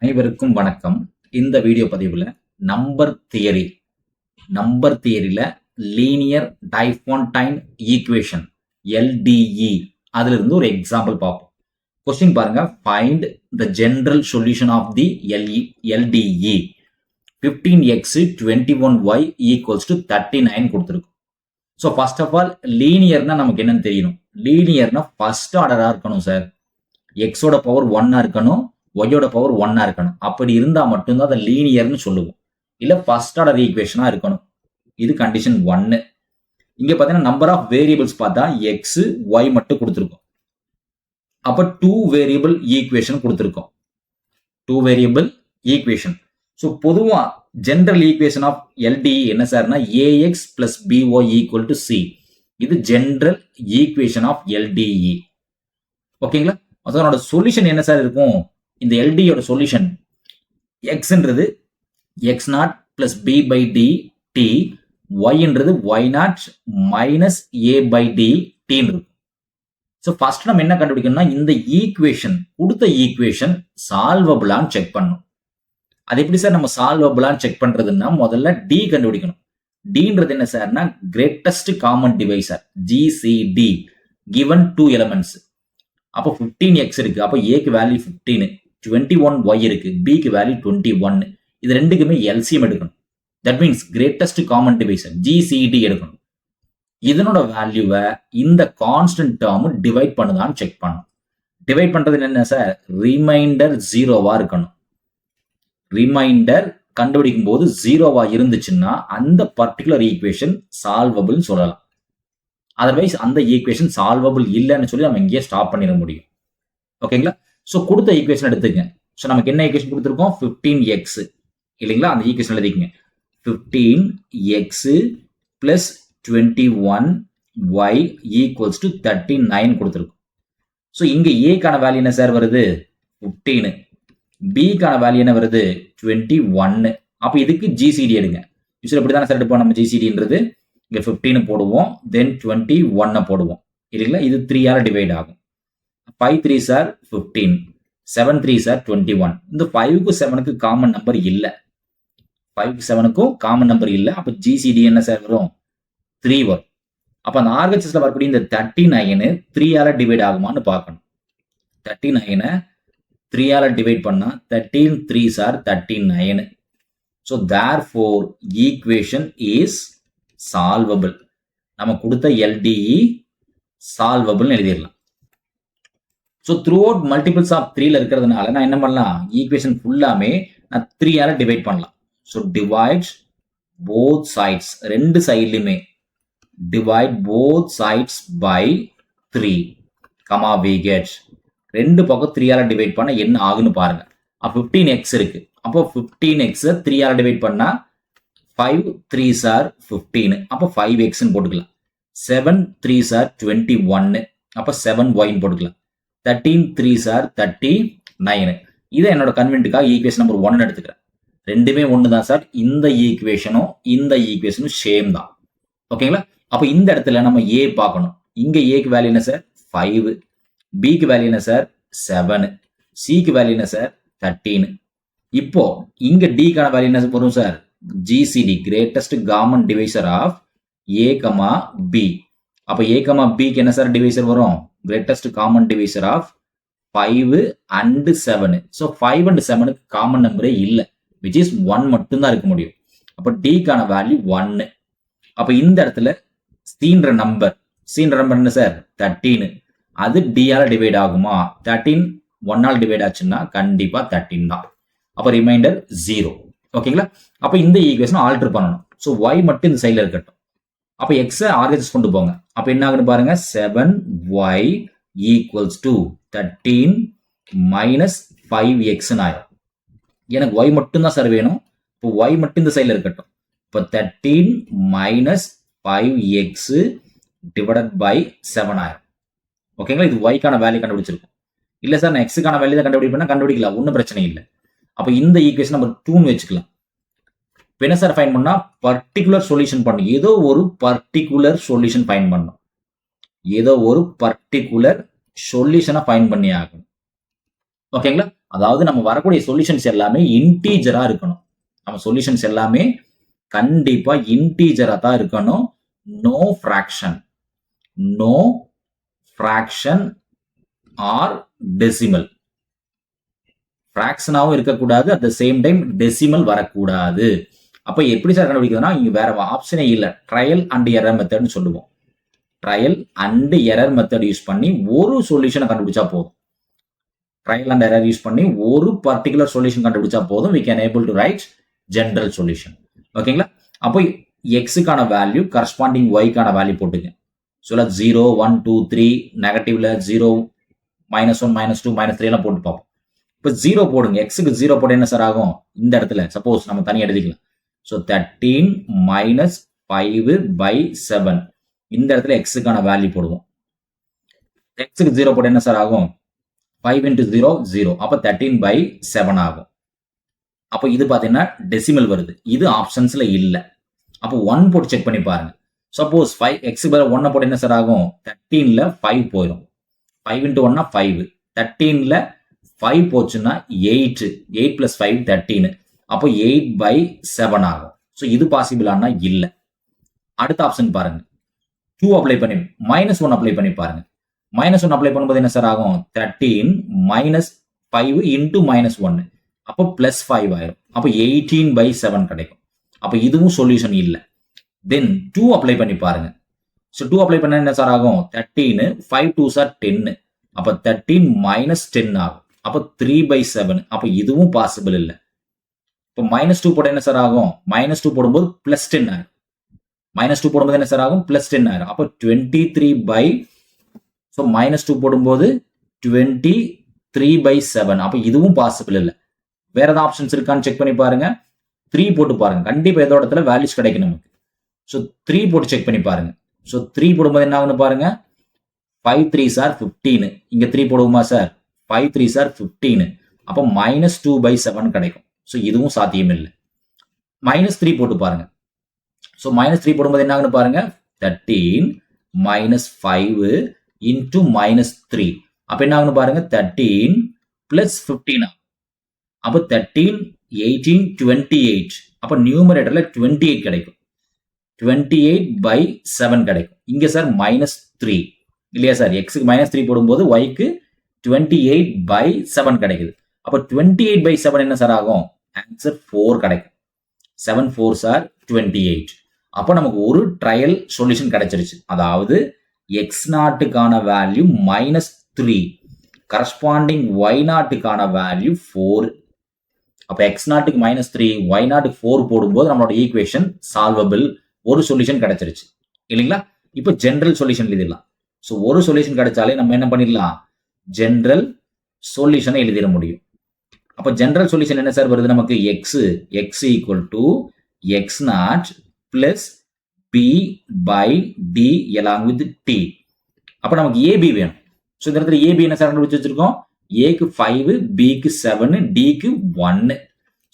அனைவருக்கும் வணக்கம். இந்த வீடியோ பதிவில் நம்பர் தியரியில் லீனியர் டைஃபான்டைன் ஈக்குவேஷன் LDE அதுல இருந்து ஒரு எக்ஸாம்பிள் பார்ப்போம். கொஸ்டின் பாருங்க, find the general solution of the LDE 15x 21y equals to 39 கொடுத்துருக்கும். ஸோ ஃபர்ஸ்ட் ஆஃப் ஆல் லீனியர்னா நமக்கு என்னன்னு தெரியணும். லீனியர்னா ஃபர்ஸ்ட் ஆர்டரா இருக்கணும் சார். எக்ஸோட பவர் 1 இருக்கணும், ஒய்யோட பவர் 1 இருக்கணும். அப்படி இருந்தா மட்டும்தான் அதை லீனியர்னு சொல்லுவோம். இல்ல ஃபர்ஸ்ட் ஆர்டர் ஈக்குவேஷனா இருக்கணும். இது கண்டிஷன் 1. இங்க பாத்தீங்கன்னா நம்பர் ஆஃப் வேரியபிள்ஸ் பார்த்தா எக்ஸ் ஒய் மட்டும் கொடுத்துருக்கோம். அப்ப 2 வேரியபிள் ஈக்குவேஷன் கொடுத்துருக்கோம். 2 வேரியபிள் ஈக்குவேஷன். ஸோ பொதுவா ஜெனரல் ஈக்குவேஷன் ஆஃப் LDE என்ன சார்னா AX plus BY equal to C. இது ஜெனரல் ஈக்குவேஷன் ஆஃப் LDE. ஓகேங்களா? அதனோட சொல்யூஷன் என்ன சார் இருக்கும்? இந்த LDயோட சொல்யூஷன் எக்ஸ்ன்றது x0 plus b by d t, yன்றது y0 minus a by d t இருக்கும். ஸோ ஃபர்ஸ்ட் நம்ம என்ன கண்டுபிடிக்கணும்னா இந்த ஈக்குவேஷன் கொடுத்த ஈக்குவேஷன் சால்வபிளான்னு செக் பண்ணணும். அது எப்படி சார் நம்ம சால்வபிளான்னு செக் பண்றதுன்னா முதல்ல d கண்டுபிடிக்கணும். dன்றது என்ன சார்னா greatest common divisor GCD given 2 elements. அப்போ 15x இருக்கு, அப்போ ஏக்கு வேல்யூ 15, 21y இருக்கு, பிக்கு வேல்யூ 21. இது ரெண்டுக்குமே LCM எடுக்கணும். That means greatest common divisor GCD எடுக்கணும். இதனோட வேல்யூவை இந்த கான்ஸ்டன்ட் டேர்ம் டிவைட் பண்ணுதான்னு செக் பண்ணணும். டிவைட் பண்றது என்ன சார்? ரிமைண்டர் 0வா இருக்கணும். ரிமைண்டர் கண்டுபிடிக்கும் போது 0வா இருந்துச்சுன்னா அந்த பர்டிகுலர் ஈக்குவேஷன் சால்வபிள் சொல்லலாம். அதர்வைஸ் அந்த ஈக்குவேஷன் சால்வபிள் இல்லைன்னு சொல்லி நம்ம இங்கேயே ஸ்டாப் பண்ணிட முடியும். ஓகேங்களா? ஸோ கொடுத்த ஈக்குவேஷன் எடுத்துக்கங்க. ஸோ நமக்கு என்ன ஈக்குவேஷன் கொடுத்துருக்கோம்? 15x இல்லைங்களா? அந்த ஈக்குவேஷன் எழுதிக்கங்க. 15x plus 21y equals to 39 கொடுத்துருக்கோம். ஸோ இங்க ஏக்கான வேல்யூ என்ன சார் வருது? 15. பிக்கான வேல்யூ என்ன வருது? 21. அப்போ இதுக்கு GCD எடுங்க. யூஸ்வலி இப்படி தானே சார் எடுப்போம் நம்ம GCDன்றது. இங்க 15 போடுவோம், தென் 21 போடுவோம் இல்லைங்களா? இது 3ஆல டிவைட் ஆகும். 5 3s are 15, 7 3s are 21. இந்த 5க்கு 7க்கு காமன் நம்பர் இல்ல. 5க்கு 7க்கும் காமன் நம்பர் இல்ல. அப்ப GCD என்ன சார் வரும்? 3 வரும். அப்ப அந்த RHSல வரக்கூடிய இந்த 39 3ஆல டிவைட் ஆகுமான்னு பார்க்கணும். 39 3ஆல டிவைட் பண்ணா 13 3s are 39. So therefore equation is solvable. நம்ம கொடுத்த LDE சால்வபிள் எழுதிடலாம். So throughout multiples of 3ல இருக்கிறதுனால நான் என்ன பண்ணலாம்? ஈக்குவேஷன் ஃபுல்லாமே நான் 3ஆல டிவைட் பண்ணலாம். ஸோ டிவைட் போத் சைட்ஸ், ரெண்டு சைட்லையுமே divide both sides by 3, comma we get. ரெண்டு பக்கம் 3ஆல டிவைட் பண்ண என்ன ஆகுன்னு பாருங்க. அப்போ 15x இருக்கு. அப்போ 15x 3ஆல டிவைட் பண்ணா 5 3s are 15. அப்போ 5xன்னு போட்டுக்கலாம். 7 3s are 21. அப்போ 7y போட்டுக்கலாம். 13 3s are 39. இதை என்னோட கன்வென்ட்டுக்காக ஈக்குவேஷன் நம்பர் 1 எடுத்துக்கிறேன். ரெண்டுமே ஒன்று தான் சார். இந்த ஈக்குவேஷனும் இந்த ஈக்குவேஷனும் சேம் தான். ஓகேங்களா? அப்போ இந்த இடத்துல நம்ம ஏ பார்க்கணும். இங்க ஏக்கு வேல்யூ என்ன சார்? 5. பிக்கு வேல்யூ என்ன சார்? 7. சிக்கு வேல்யூ என்ன சார்? 13. இப்போ இங்க டிக்கான வேல்யூ என்ன வரும் sir? GCD greatest common divisor of A, B. அப்ப A, Bக்கு என்ன சார் டிவைசர் வரும்? Greatest common divisor of 5 and 7. So 5 and 7க்கு காமன் நம்பரே இல்லை, விச் இஸ் 1 மட்டும்தான் இருக்க முடியும். அப்போ டிக்கான வேல்யூ 1. அப்போ இந்த இடத்துல சீன்ற நம்பர் என்ன சார்? 13. அது டியால டிவைட் ஆகுமா? 13 1ஆல் டிவைட் ஆச்சுன்னா கண்டிப்பா 13 தான். அப்போ ரிமைண்டர் 0. ஓகேங்களா? அப்ப இந்த ஈக்குவேஷன் ஆல்டர் பண்ணணும். ஸோ y மட்டும் இந்த சைட்ல இருக்கட்டும். அப்ப x RHS கொண்டு போங்க. அப்ப என்ன ஆகுன்னு பாருங்க. 7y equals to 13 minus 5x ஆயிரும். எனக்கு y மட்டும் தான் சார் வேணும். இப்போ y மட்டும் இந்த சைட்ல இருக்கட்டும். இப்போ 13 மைனஸ் 5x டிவைடட் பை 7 ஆயிரும். ஓகேங்களா? இது y-க்கான வேல்யூ கண்டுபிடிச்சிருக்கும். இல்ல சார் நான் x-க்கான வேல்யூ தான் கண்டுபிடிக்கலாம், ஒன்றும் பிரச்சனை இல்லை. அப்ப இந்த ஈக்குவேஷன் நம்பர் 2ன்னு வச்சுக்கலாம். என்ன சார் ஃபைண்ட் பண்ணா? பர்டிகுலர் சொல்யூஷன் பண்ணும். ஏதோ ஒரு பர்டிகுலர் சொல்யூஷன் ஃபைண்ட் பண்ணும். ஏதோ ஒரு பர்டிகுலர் சொல்யூஷனை ஃபைண்ட் பண்ணி ஆகணும். ஓகேங்களா? அதாவது நம்ம வரக்கூடிய சொல்யூஷன்ஸ் எல்லாமே இன்டீஜரா இருக்கணும். நம்ம சொல்யூஷன்ஸ் எல்லாமே கண்டிப்பா இன்டீஜரா தான் இருக்கணும். No fraction or decimal. ஃபிராக்ஷனாவும் இருக்கக்கூடாது, at the same time decimal வரக்கூடாது. அப்ப எப்படி சார் கண்டுபிடிக்கிறதுனா, இங்க வேற ஆப்ஷனே இல்ல. ட்ரையல் அண்ட் எரர் மெத்தட்னு சொல்லுவோம். Trial and error method use பண்ணி ஒரு சொல்யூஷனை கண்டுபிடிச்சா போதும். ட்ரையல் அண்ட் எரர் யூஸ் பண்ணி ஒரு பர்டிகுலர் சொல்யூஷன் கண்டுபிடிச்சா போதும். we can able to write general solution. ஓகேங்களா? அப்போ எக்ஸுக்கான வேல்யூ கரஸ்பாண்டிங் ஒய்க்கான வேல்யூ போட்டுங்க. ஸோ 0, 1, 2, 3 நெகட்டிவ்ல 0, -1, -2, -3 எல்லாம் போட்டு பார்ப்போம். இப்போ 0 போடுங்க. எக்ஸுக்கு 0 போட என்ன சார் ஆகும்? இந்த இடத்துல சப்போஸ் நம்ம தனியாக எழுதிக்கலாம். ஸோ 13 - 5/7 இந்த இடத்துல எக்ஸுக்கான வேல்யூ போடுவோம். எக்ஸுக்கு 0 போட என்ன சார் ஆகும்? 5 × 0 0. அப்போ 13/7 ஆகும். அப்போ இது பார்த்தீங்கன்னா டெசிமல் வருது. இது ஆப்ஷன்ஸ்ல இல்லை. அப்போ 1 போட்டு செக் பண்ணி பாருங்க. சப்போஸ் 5 எக்ஸுக்கு பதிலாக 1 போட்டு என்ன சார் ஆகும்? 13ல 5 போயிடும். 5 × 1 5. 13ல 5 போச்சுன்னா 8. 8 + 5 13. அப்போ 8/7 ஆகும். ஸோ இது பாசிபிளானா இல்லை. அடுத்த ஆப்ஷன் பாருங்க. 2 அப்ளை பண்ணி -1 அப்ளை பண்ணி பாருங்க. -1 அப்ளை பண்ணும்போது என்ன சார் ஆகும்? 13 - 5 × -1. அப்போ +5 ஆயிரும். அப்போ 18/7 கிடைக்கும். அப்போ இதுவும் சொல்யூஷன் இல்லை. தென் 2 அப்ளை பண்ணி பாருங்க. ஸோ 2 அப்ளை பண்ணா என்ன சார் ஆகும்? 13 5 2s are 10. அப்போ 13 - 10 ஆகும். அப்போ 3/7. அப்போ இதுவும் பாசிபிள் இல்லை. இப்போ -2 போட என்ன சார் ஆகும்? -2 போடும்போது +10 ஆயிரும். -2 போடும்போது என்ன சார் ஆகும்? +10 ஆயிரும். அப்போ 23 ஸோ -2 போடும்போது 23/7. அப்போ இதுவும் பாசிபிள் இல்லை. வேற ஏதாவது ஆப்ஷன்ஸ் இருக்கான்னு செக் பண்ணி பாருங்க. 3 போட்டு பாருங்க. கண்டிப்பா ஏதோ இடத்துல வேல்யூஸ் கிடைக்கும் நமக்கு. ஸோ 3 போட்டு செக் பண்ணி பாருங்க. ஸோ 3 போடும்போது என்ன ஆகுன்னு பாருங்க. 5 3s are 15. இங்க 3 போடுவோமா சார்? 5 3s are 15. அப்போ -2/7 கிடைக்கும். ஸோ இதுவும் சாத்தியம் இல்லை. -3 போட்டு பாருங்க. ஸோ -3 போடும்போது என்ன ஆகுன்னு பாருங்க. 13 - 5 × -3. அப்போ என்ன ஆகுன்னு பாருங்க. 13 + 15 ஆகும். அப்போ 13 18 28. அப்போ நியூமரேட்டர்ல 28 கிடைக்கும். 28/7 கிடைக்கும். இங்க சார் -3 இல்லையா சார்? எக்ஸுக்கு -3 போடும்போது ஒய்க்கு 28/7 கிடைக்குது. அப்போ 28/7 என்ன சார் ஆகும்? ஆன்சர் 4 கிடைக்கும். 7 4s are 28. அப்போ நமக்கு ஒரு ட்ரையல் சொல்யூஷன் கிடைச்சிருச்சு. அதாவது x0க்கான வேல்யூ -3, கரஸ்பாண்டிங் y0க்கான வேல்யூ 4. அப்போ x0க்கு -3, y0க்கு 4 போடும்போது நம்மளோட ஈக்குவேஷன் சால்வபிள். ஒரு சொல்யூஷன் கிடைச்சிருச்சு இல்லைங்களா? இப்போ ஜெனரல் சொல்யூஷன் எழுதிடலாம். ஸோ ஒரு சொல்யூஷன் கிடைச்சாலே நம்ம என்ன பண்ணிடலாம்? ஜெனரல் சொல்யூஷனை எழுதிட முடியும். அப்போ ஜெனரல் சொல்யூஷன் என்ன சார் வருது நமக்கு? x = x0 + b/d along with t. அப்போ நமக்கு ab வேணும். ஸோ இந்த இடத்துல ab என்ன சார் கண்டுபிடிச்சு வச்சிருக்கோம்? ஏக்கு 5 பிக்கு 7 டிக்கு 1.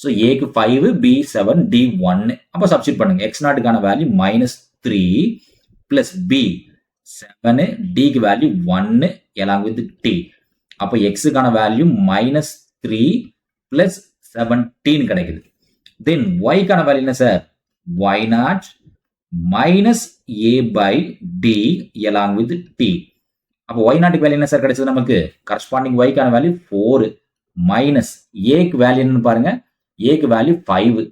ஸோ ஏக்கு 5 பி 7 டி 1. அப்போ சப்ஸ்டிட் பண்ணுங்க. x0க்கான வேல்யூ -3 + b 7 டிக்கு வேல்யூ 1 along with t. அப்போ எக்ஸுக்கான வேல்யூ -3 + 17 கிடைக்குது. தென் ஒய்க்கான வேல்யூ என்ன sir? y0 - a/d along with t. அப்போ y0க்கு வேல்யூ என்ன சார் கிடைச்சது நமக்கு? கரஸ்பாண்டிங் yக்கான வேல்யூ 4 மைனஸ் ஏக்கு வேல்யூ என்னன்னு பாருங்க. ஏக்கு வேல்யூ 5.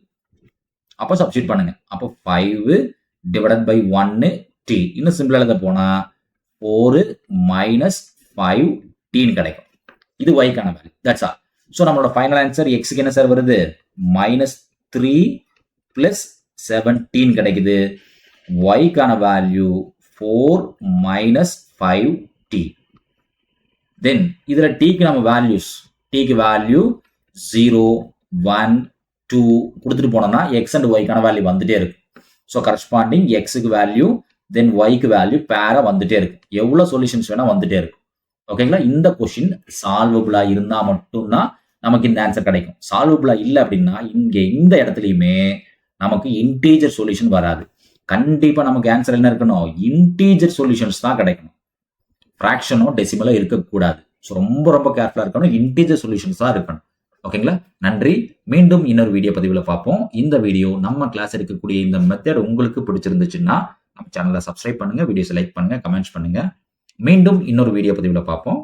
அப்போ சப்ஸ்டிட் பண்ணுங்க. அப்போ 5 / 1 t. இன்னும் சிம்பிளா எழுத போனா 4 - 5 t கிடைக்கும். இது yக்கான வேல்யூ. That's all. ஸோ நம்மளோட ஃபைனல் ஆன்சர் எக்ஸுக்கு என்ன சார் வருது? -3 + 17 கிடைக்குது. yக்கான வேல்யூ 4 - 5t. தென் இதுல tக்கு நம்ம வேல்யூஸ், tக்கு வேல்யூ 0 1 2 கொடுத்துட்டு போனோம்னா x அண்ட் yக்கான வேல்யூ வந்துட்டே இருக்கு. ஸோ கரஸ்பாண்டிங் எக்ஸுக்கு வேல்யூ தென் ஒய்க்கு வேல்யூ பேரா வந்துட்டே இருக்கு. எவ்வளவு சொல்யூஷன்ஸ் வேணா வந்துட்டே இருக்கு. ஓகேங்களா? இந்த கொஸ்டின் சால்வபிளா இருந்தா மட்டும்தான் நமக்கு இந்த ஆன்சர் கிடைக்கும். சால்வபிளா இல்லை அப்படின்னா இங்க இந்த இடத்துலயுமே நமக்கு இன்டீஜர் சொல்யூஷன் வராது. கண்டிப்பா நமக்கு ஆன்சர் என்ன இருக்கணும்? இன்டீஜர் சொல்யூஷன்ஸ் தான் கிடைக்கணும். ஃபிராக்ஷனோ டெசிமலோ இருக்கக்கூடாது. ஸோ ரொம்ப ரொம்ப கேர்ஃபுல்லாக இருக்கணும். இன்டீஜர் சொல்யூஷன்ஸாக இருக்கணும். ஓகேங்களா? நன்றி. மீண்டும் இன்னொரு வீடியோ பதிவில் பார்ப்போம். இந்த வீடியோ நம்ம கிளாஸ் எடுக்கக்கூடிய இந்த மெத்தட் உங்களுக்கு பிடிச்சிருந்துச்சுன்னா நம்ம சேனலை சப்ஸ்கிரைப் பண்ணுங்க, வீடியோஸை லைக் பண்ணுங்க, கமெண்ட்ஸ் பண்ணுங்க. மீண்டும் இன்னொரு வீடியோ பதிவில் பார்ப்போம்.